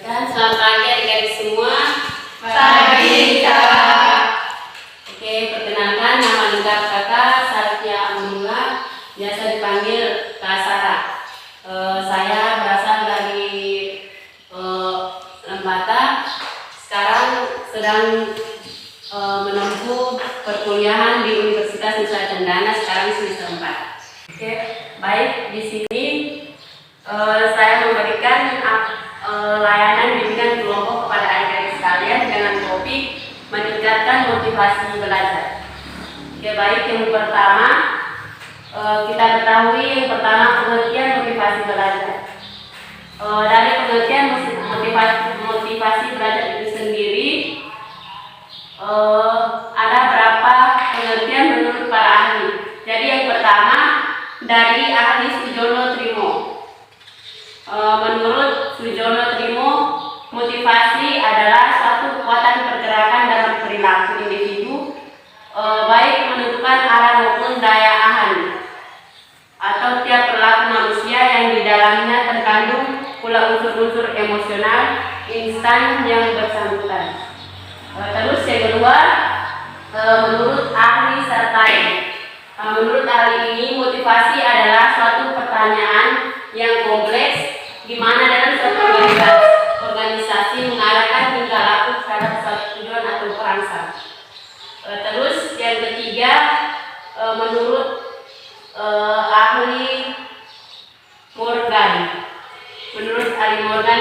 Selamat pagi adik-adik semua. Pagi, Kak. Oke, perkenalkan nama lengkap kakak Sarkia Amula, biasa dipanggil Kak Sarah. Saya berasal dari Lembata. Sekarang sedang menempuh perkuliahan di Universitas Nusa Cendana, sekarang semester 4. Oke, baik, di sini saya memberikan layanan bimbingan kelompok kepada adik-adik sekalian dengan topik meningkatkan motivasi belajar. Oke, baik, yang pertama kita ketahui yang pertama pengertian motivasi belajar. Dari pengertian motivasi belajar itu sendiri ada berapa pengertian menurut para ahli. Jadi yang pertama dari ahli Sujono Trimo. Menurut Sujono Trimo, motivasi adalah suatu kekuatan pergerakan dalam perilaku individu, baik menentukan arah maupun daya tahan atau tiap perilaku manusia yang di dalamnya terkandung pula unsur-unsur emosional instan yang bersangkutan. Terus yang kedua, menurut ahli Sartai, menurut ahli ini motivasi adalah suatu pertanyaan yang kompleks di mana dalam suatu organisasi mengarahkan tingkah laku terhadap suatu tujuan atau perangsang. Terus yang ketiga, menurut ahli Morgan,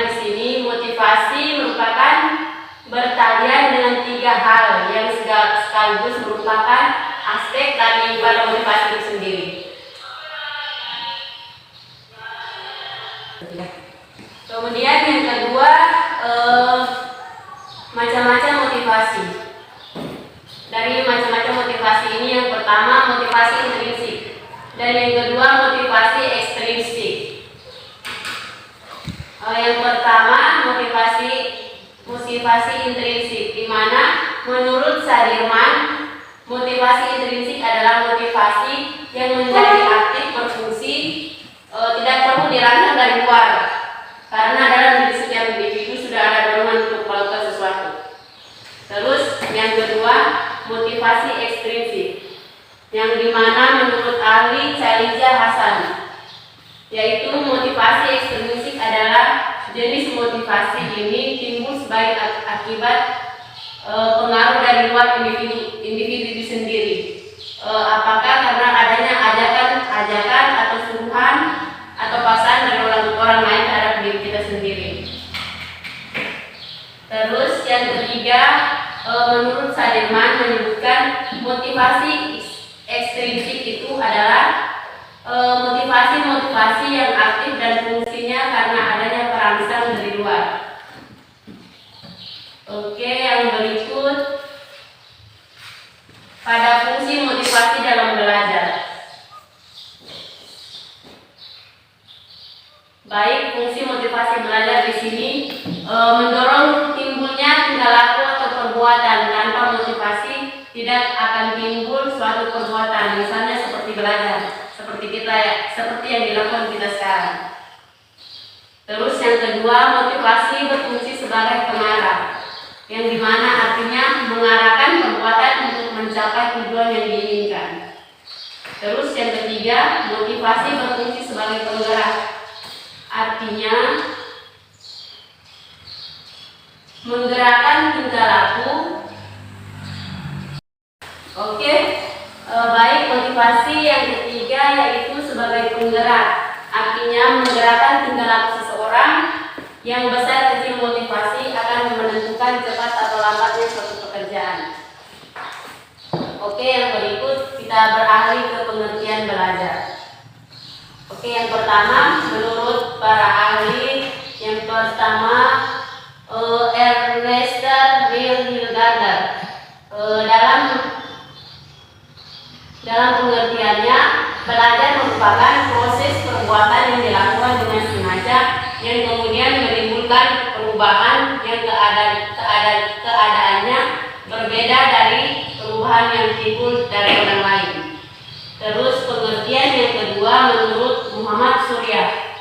di sini motivasi merupakan bertalian dengan tiga hal yang sekaligus merupakan aspek daripada motivasi itu sendiri. Kemudian yang kedua, macam-macam motivasi. Dari macam-macam motivasi ini yang pertama motivasi intrinsik dan yang kedua motivasi ekstrinsik. Yang pertama motivasi intrinsik, di mana menurut Sadirman motivasi intrinsik adalah motivasi yang menjadi aktif berfungsi, tidak perlu dirangsang dari luar, karena dalam diri setiap individu sudah ada dorongan untuk melakukan sesuatu. Terus yang kedua motivasi ekstrinsik, yang dimana menurut ahli Chalija Hasan, yaitu motivasi ekstrinsik adalah jenis motivasi ini timbul sebagai akibat pengaruh dari luar individu itu sendiri. Apakah karena adanya ajakan atau suruhan atau paksaan dari orang lain terhadap diri kita sendiri. Terus yang ketiga, menurut Sadirman menyebutkan motivasi ekstrinsik itu adalah motivasi yang aktif dan fungsinya karena adanya perangsang dari luar. Oke, yang berikut pada fungsi motivasi dalam belajar. Baik, fungsi motivasi belajar di sini mendorong timbulnya tingkah laku atau perbuatan. Tanpa motivasi tidak akan timbul suatu perbuatan, misalnya seperti belajar, seperti yang dilakukan kita sekarang. Terus yang kedua, motivasi berfungsi sebagai pengarah, yang dimana artinya mengarahkan perbuatan untuk mencapai tujuan yang diinginkan. Terus yang ketiga, motivasi berfungsi sebagai penggerak, artinya menggerakkan tingkah laku. Oke, baik, motivasi yang ketiga yaitu sebagai penggerak, artinya menggerakkan tingkah laku seseorang. Yang besar kecil motivasi akan menentukan cepat atau lambatnya suatu pekerjaan. Oke, yang berikut kita beralih ke pengertian belajar. Oke, yang pertama menurut para ahli, yang pertama Ernest Hilgarder, dalam pengertiannya belajar merupakan proses perbuatan yang dilakukan dengan sengaja yang kemudian menimbulkan perubahan yang keadaannya berbeda dari perubahan yang timbul dari orang lain. Terus pengertian yang kedua menurut Muhammad Surya.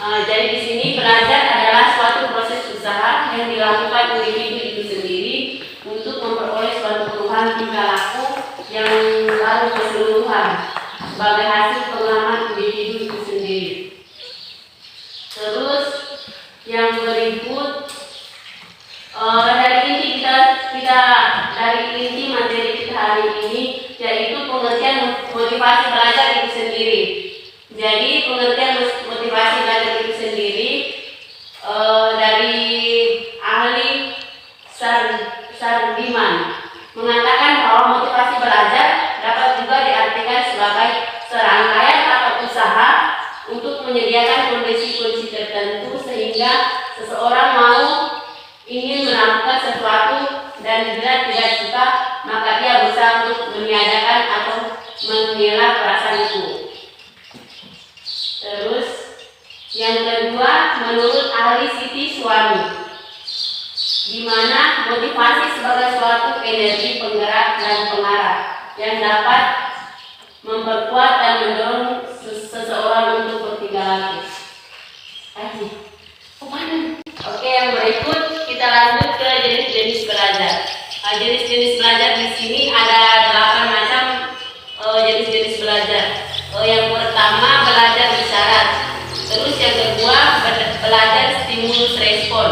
Jadi di sini belajar adalah suatu proses kemampuan individu itu sendiri untuk memperoleh suatu perubahan tingkah laku yang baru keseluruhan sebagai hasil pengalaman individu itu sendiri. Terus yang berikut, dari inti materi kita hari ini, yaitu pengertian motivasi belajar itu sendiri. Jadi pengertian motivasi belajar itu sendiri dari ahli Sardiman mengatakan bahwa motivasi belajar dapat juga diartikan sebagai serangkaian atau usaha untuk menyediakan kondisi-kondisi tertentu sehingga seseorang mau ingin melakukan sesuatu, dan bila tidak suka maka dia berusaha untuk meniadakan atau mengelak perasaan itu. Terus yang kedua, menurut ahli Siti Suami, di mana motivasi sebagai suatu energi penggerak dan pengarah yang dapat memperkuat dan mendorong seseorang untuk bertindak lanjut. Oke, yang berikut kita lanjut ke jenis-jenis belajar. Jenis-jenis belajar di sini ada 8 macam jenis-jenis belajar. Yang pertama, belajar isyarat. Terus yang kedua, belajar stimulus respon.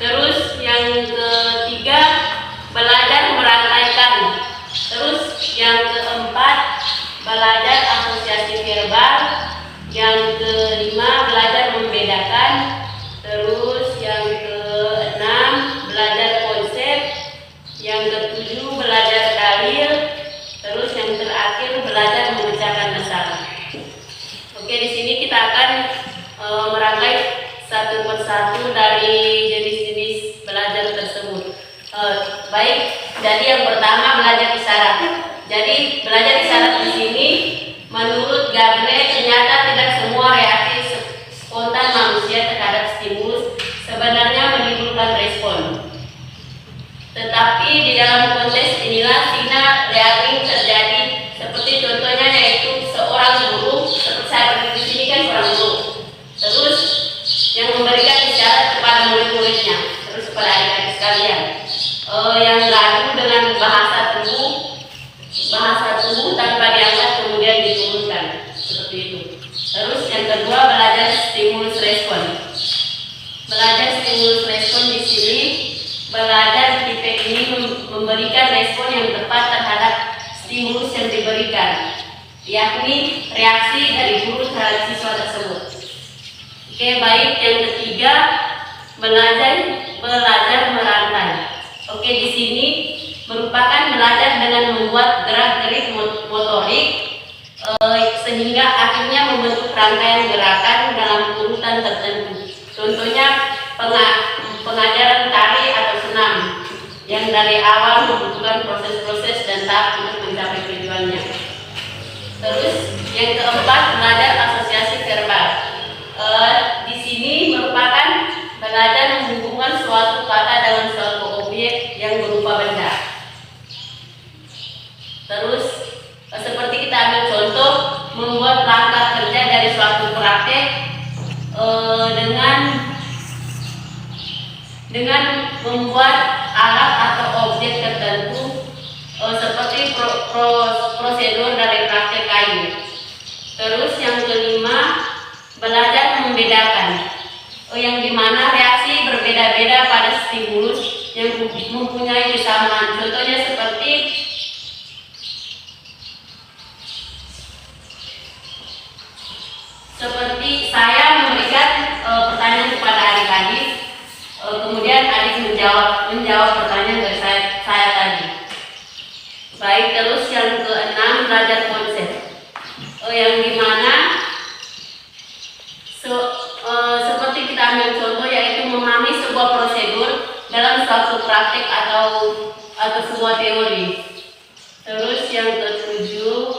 Terus yang ketiga, belajar merangkaikan. Terus yang keempat, belajar asosiasi verbal. Yang kelima, belajar membedakan. Terus yang keenam, belajar konsep. Yang ketujuh, belajar dalil. Terus yang terakhir, belajar memecahkan masalah. Oke, di sini kita akan merangkai satu persatu dari jenis-jenis belajar tersebut. Baik, jadi yang pertama belajar isyarat. Jadi belajar isyarat di sini menurut Gardner ternyata tidak semua reaksi spontan manusia terhadap stimulus sebenarnya menimbulkan respon. Tetapi di dalam konteks inilah signal reaksi terjadi, seperti contohnya yaitu seorang guru, seperti saya berdiri di sini kan seorang guru. Terus yang memberikan isyarat kepada murid-muridnya, terus kepada adik-adik sekalian, yang gaduh dengan bahasa tubuh tanpa diangkat kemudian diturunkan, seperti itu. Terus yang kedua, belajar stimulus respon. Belajar stimulus respon di sini, belajar tipe ini memberikan respon yang tepat terhadap stimulus yang diberikan, yakni reaksi dari guru terhadap siswa tersebut. Oke, baik. Yang ketiga, belajar merantai. Oke, di sini merupakan belajar dengan membuat gerak-gerik motorik sehingga akhirnya membentuk rangkaian gerakan dalam urutan tertentu. Contohnya pengajaran tari atau senam yang dari awal membutuhkan proses-proses dan tahap untuk mencapai tujuannya. Terus yang keempat, belajar asosiasi verbal. Di sini merupakan belajar menghubungkan suatu kata dengan suatu objek yang berupa benda. Terus seperti kita ambil contoh, membuat langkah kerja dari suatu praktek dengan membuat alat atau objek tertentu seperti prosedur dari praktek kayu. Terus yang kelima, belajar membedakan, yang dimana reaksi berbeda-beda pada stimulus yang mempunyai kesamaan. Contohnya seperti saya memberikan pertanyaan kepada adik-adik, kemudian adik menjawab pertanyaan dari saya tadi. Baik, terus yang keenam, belajar konsep, yang dimana seperti kita ambil contoh yaitu memahami sebuah prosedur dalam suatu praktek atau sebuah teori. Terus yang ketujuh,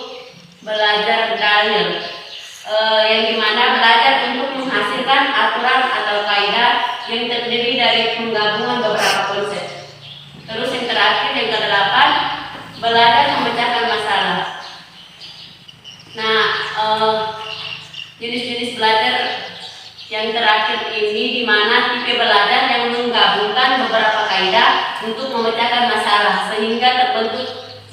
belajar dalil, yang dimana belajar untuk menghasilkan aturan atau kaidah yang terdiri dari penggabungan beberapa konsep. Terus yang terakhir, yang kedelapan, belajar memecahkan masalah. Nah, jenis-jenis belajar yang terakhir ini dimana tipe belajar yang menggabungkan beberapa kaidah untuk memecahkan masalah sehingga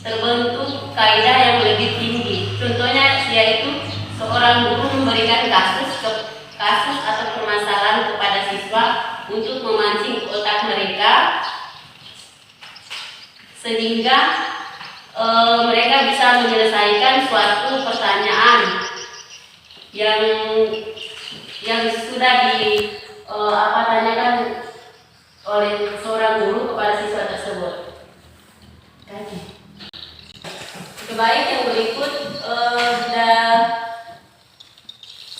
terbentuk kaidah yang lebih tinggi. Contohnya yaitu seorang guru memberikan kasus atau permasalahan kepada siswa untuk memancing otak mereka sehingga mereka bisa menyelesaikan suatu pertanyaan yang sudah tanyakan oleh seorang guru kepada siswa tersebut. Baik, yang berikut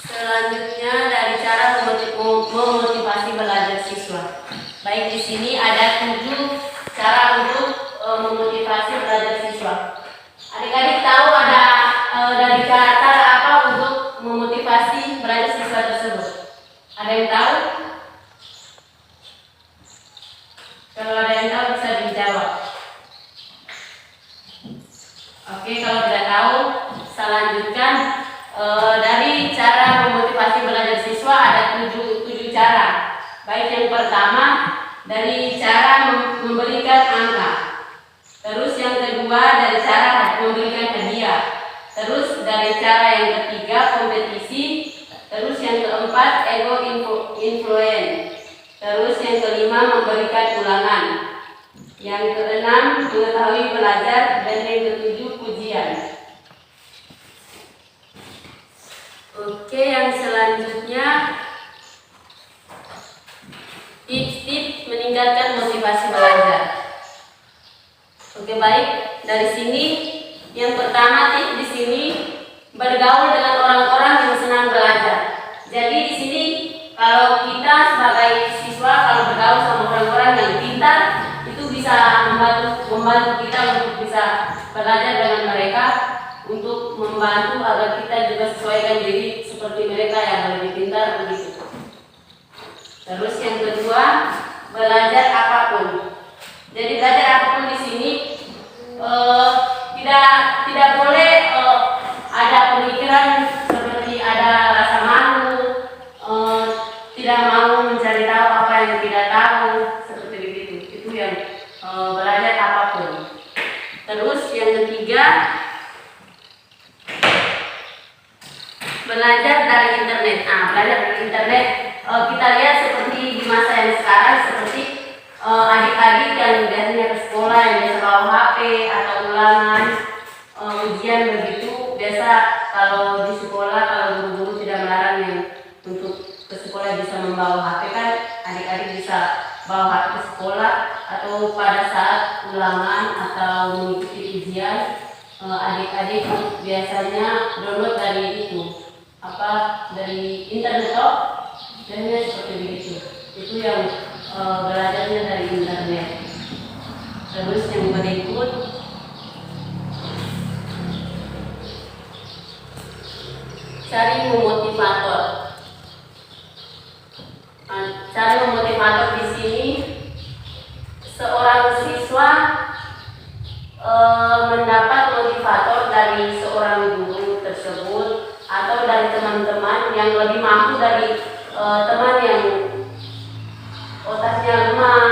selanjutnya dari cara memotivasi belajar siswa. Baik, di sini ada 7 cara untuk memotivasi belajar siswa. Adik-adik tahu ada dari cara apa untuk memotivasi belajar siswa tersebut? Ada yang tahu? Kalau ada yang tahu bisa dijawab. Oke, kalau tidak tahu, saya lanjutkan. Dari cara memotivasi belajar siswa ada 7 cara. Baik, yang pertama dari cara memberikan angka. Terus yang kedua dari cara memberikan hadiah. Terus dari cara yang ketiga kompetisi. Terus yang keempat ego influence. Terus yang kelima memberikan ulangan. Yang keenam mengetahui belajar, dan yang ketujuh pujian. Oke, yang selanjutnya tips-tips meningkatkan motivasi belajar. Oke, baik, dari sini yang pertama tips di sini bergaul dengan orang-orang yang senang belajar. Jadi di sini kalau kita sebagai siswa kalau bergaul sama orang-orang yang pintar itu bisa membantu kita untuk bisa belajar dengan mereka, untuk membantu agar kita juga sesuaikan diri seperti mereka yang lebih pintar begitu. Terus yang kedua, belajar apapun. Jadi belajar apapun di sini tidak boleh ada pemikiran seperti ada rasa malu, tidak mau mencari tahu apa yang tidak tahu, seperti begitu. Itu yang belajar apapun. Terus yang ketiga, belajar dari internet. Belajar dari internet kita lihat seperti di masa yang sekarang, seperti adik-adik yang biasanya ke sekolah yang biasa bawa HP atau ulangan ujian begitu. Biasa kalau di sekolah, kalau guru-guru tidak melarang yang untuk ke sekolah bisa membawa HP, kan adik-adik bisa bawa HP ke sekolah, atau pada saat ulangan atau mengikuti ujian adik-adik biasanya download dari dari internet dan seperti begitu. Itu yang belajarnya dari internet. Terus yang berikut, cari memotivator. Cari memotivator di sini seorang siswa mendapat motivator dari seorang guru tersebut atau dari teman-teman yang lebih mampu dari teman yang otaknya lemah,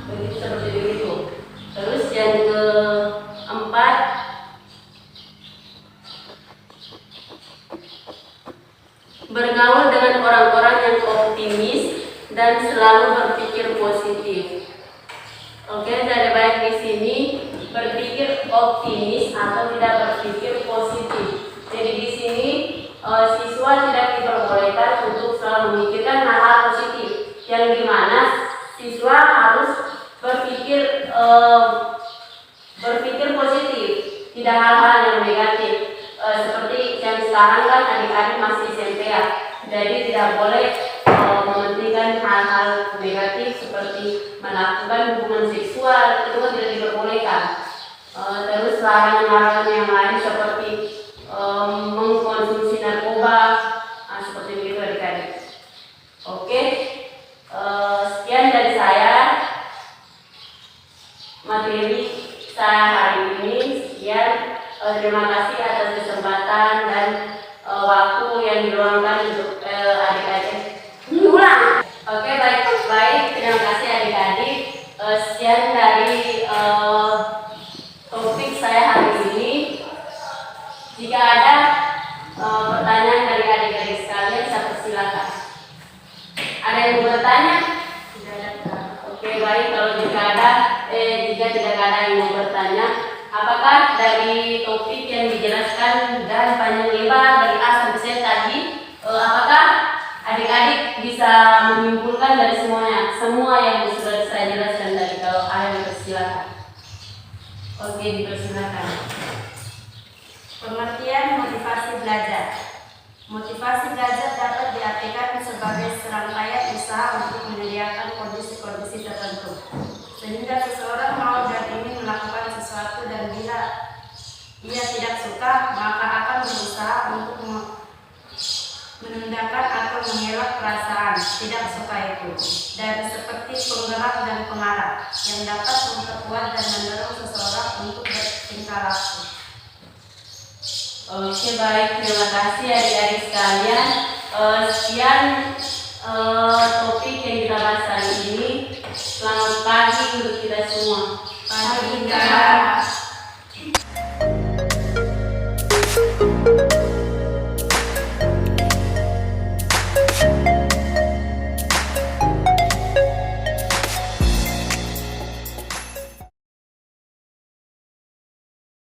begitu seperti begitu. Terus yang keempat, bergaul dengan orang-orang yang optimis dan selalu berpikir positif. Oke, jadi baik di sini berpikir optimis atau tidak berpikir positif. Jadi di sini siswa tidak diperbolehkan untuk selalu memikirkan hal-hal positif, yang dimana siswa harus berpikir positif, tidak hal-hal yang negatif. Seperti yang sekarang kan adik-adik masih SMP ya, jadi tidak boleh mementingkan hal-hal negatif seperti melakukan hubungan seksual, itu tidak diperbolehkan. Terus larangan-larangan yang lain seperti mengkonsumsi narkoba, seperti begitu adik-adik. Oke, sekian dari saya materi saya hari ini. Sekian, terima kasih atas kesempatan dan waktu yang diluangkan untuk adik-adik. Ulang. Oke, baik. Terima kasih adik-adik. Sekian dari topik saya hari ini. Jika ada pertanyaan dari adik-adik sekalian, saya persilakan. Ada yang mau bertanya? Tidak ada. Oke, baik. Kalau jika tidak ada yang mau bertanya, apakah dari topik yang dijelaskan dan panjang lebar dari A sampai Z tadi, apakah adik-adik bisa menyimpulkan dari semua yang sudah saya jelaskan tadi? Kalau ada, dipersilakan. Oke, dipersilakan. Pengertian motivasi belajar. Motivasi belajar dapat diartikan sebagai serangkaian usaha untuk menyediakan kondisi-kondisi tertentu, sehingga seseorang mau dan ingin melakukan sesuatu, dan bila ia tidak suka, maka akan berusaha untuk menundukkan atau mengelak perasaan tidak suka itu, dan seperti penggerak dan pengarah yang dapat memperkuat dan mendorong seseorang untuk bertingkah laku. Oke, baik, terima kasih adik-adik sekalian.